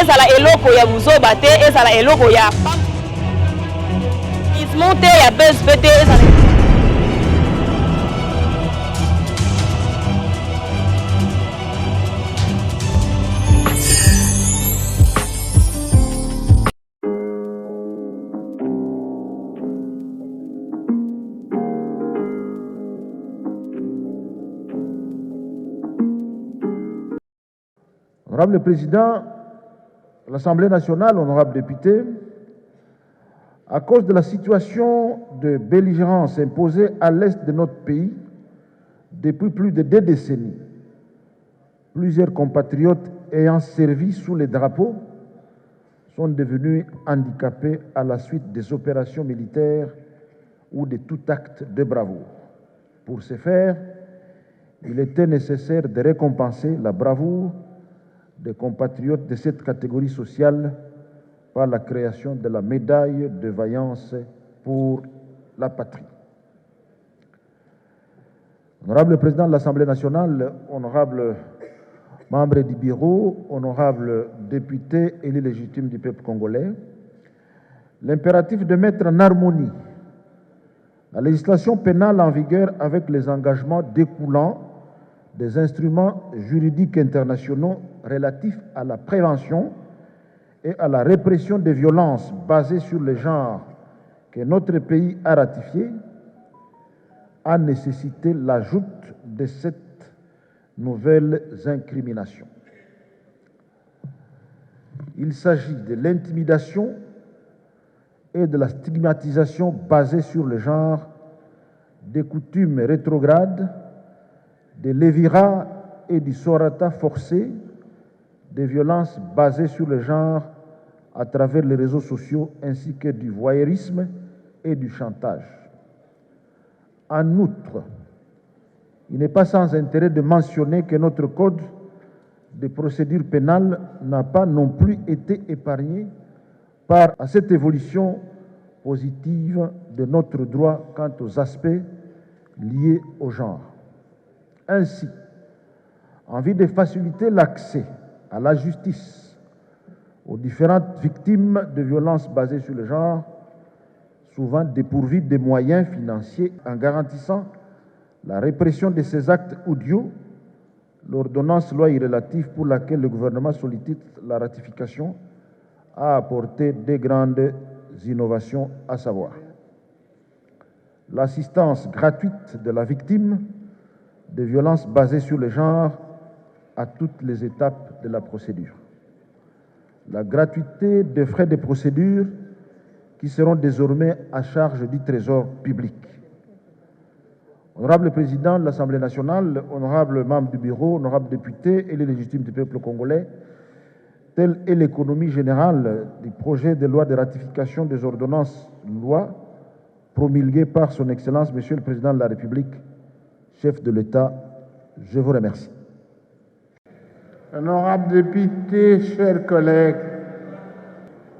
ezala eloko ya buzoba te, ezala eloko ya ismonte ya BSP te, ezala Honorable Président de l'Assemblée nationale, honorable député, à cause de la situation de belligérance imposée à l'est de notre pays depuis plus de 2 décennies, plusieurs compatriotes ayant servi sous les drapeaux sont devenus handicapés à la suite des opérations militaires ou de tout acte de bravoure. Pour ce faire, il était nécessaire de récompenser la bravoure des compatriotes de cette catégorie sociale par la création de la médaille de vaillance pour la patrie. Honorable Président de l'Assemblée nationale, honorable membres du bureau, honorables députés élus légitimes du peuple congolais, l'impératif de mettre en harmonie la législation pénale en vigueur avec les engagements découlant des instruments juridiques internationaux relatifs à la prévention et à la répression des violences basées sur le genre que notre pays a ratifié, a nécessité l'ajout de cette nouvelle incrimination. Il s'agit de l'intimidation et de la stigmatisation basée sur le genre, des coutumes rétrogrades, de l'évira et du sorata forcé, des violences basées sur le genre à travers les réseaux sociaux ainsi que du voyeurisme et du chantage. En outre, il n'est pas sans intérêt de mentionner que notre code de procédure pénale n'a pas non plus été épargné par cette évolution positive de notre droit quant aux aspects liés au genre. Ainsi, en vue de faciliter l'accès à la justice aux différentes victimes de violences basées sur le genre, souvent dépourvues de moyens financiers, en garantissant la répression de ces actes odieux, l'ordonnance loi relative pour laquelle le gouvernement sollicite la ratification a apporté de grandes innovations, à savoir l'assistance gratuite de la victime de violences basées sur le genre à toutes les étapes de la procédure, la gratuité des frais de procédure qui seront désormais à charge du Trésor public. Honorable Président de l'Assemblée nationale, honorable membre du bureau, honorable député et les légitimes du peuple congolais, telle est l'économie générale du projet de loi de ratification des ordonnances loi promulguées par son Excellence, Monsieur le Président de la République, chef de l'État. Je vous remercie. Honorables députés, chers collègues,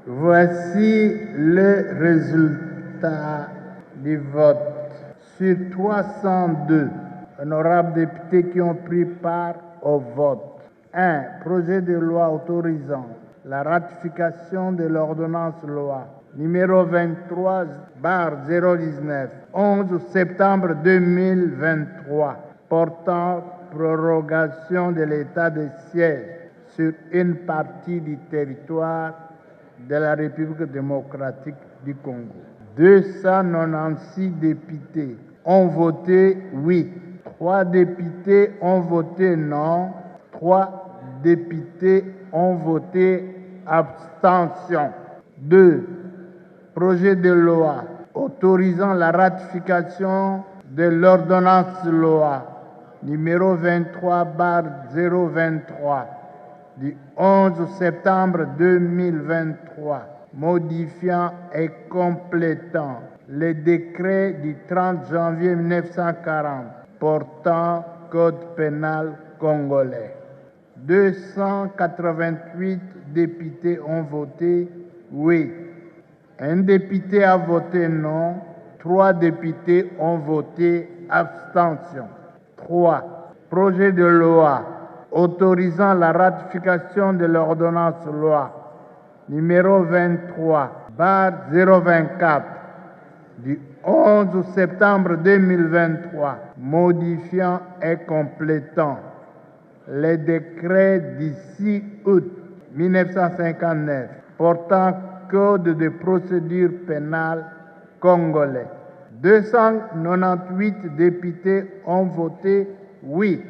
voici le résultat du vote. Sur 302 honorables députés qui ont pris part au vote, 1. Projet de loi autorisant la ratification de l'ordonnance loi numéro 23/019, 11 septembre 2023, portant prorogation de l'état de siège sur une partie du territoire de la République démocratique du Congo. 296 députés ont voté oui, 3 députés ont voté non, 3 députés ont voté abstention. 2. Projet de loi autorisant la ratification de l'ordonnance loi numéro 23/023 du 11 septembre 2023, modifiant et complétant le décret du 30 janvier 1940 portant code pénal congolais. 288 députés ont voté oui. Un député a voté non. 3 députés ont voté abstention. 3. Projet de loi autorisant la ratification de l'ordonnance loi numéro 23/024 du 11 septembre 2023, modifiant et complétant les décrets du 6 août 1959 portant Code de procédure pénale congolais. 298 députés ont voté oui.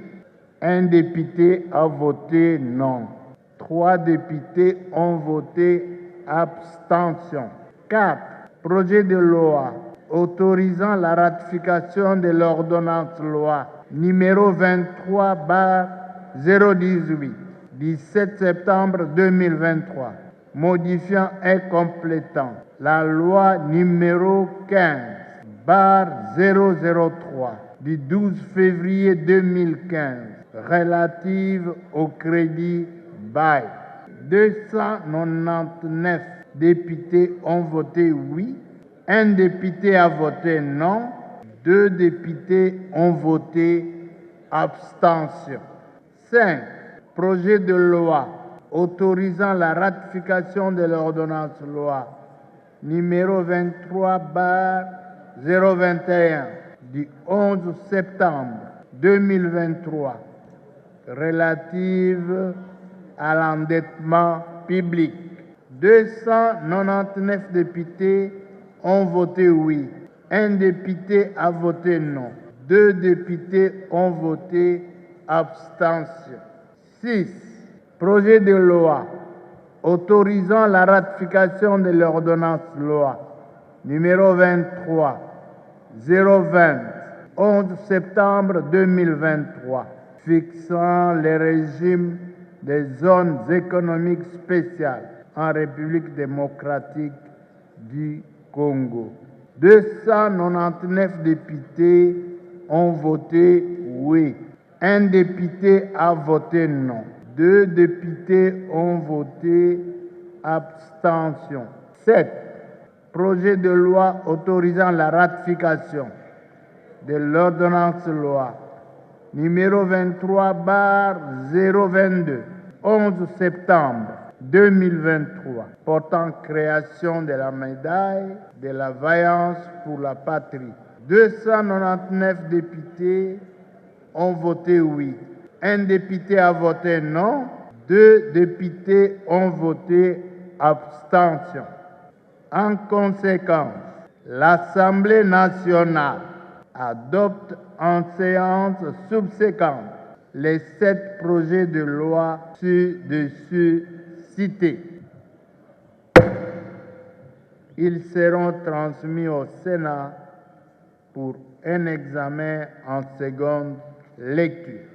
Un député a voté non. 3 députés ont voté abstention. 4. Projet de loi autorisant la ratification de l'ordonnance loi numéro 23/018 du 7 septembre 2023, modifiant et complétant la loi numéro 15/003 du 12 février 2015 relative au crédit bail. 299 députés ont voté oui, un député a voté non, 2 députés ont voté abstention. 5. Projet de loi autorisant la ratification de l'ordonnance loi numéro 23/021 du 11 septembre 2023 relative à l'endettement public. 299 députés ont voté oui. Un député a voté non. 2 députés ont voté abstention. 6. Projet de loi autorisant la ratification de l'ordonnance loi numéro 23/020 11 septembre 2023 fixant les régimes des zones économiques spéciales en République démocratique du Congo. 299 députés ont voté oui. Un député a voté non. 2 députés ont voté abstention. 7. Projet de loi autorisant la ratification de l'ordonnance loi numéro 23/022 11 septembre 2023 portant création de la médaille de la vaillance pour la patrie. 299 députés ont voté oui. Un député a voté non. 2 députés ont voté abstention. En conséquence, l'Assemblée nationale adopte en séance subséquente les 7 projets de loi ci-dessus cités. Ils seront transmis au Sénat pour un examen en seconde lecture.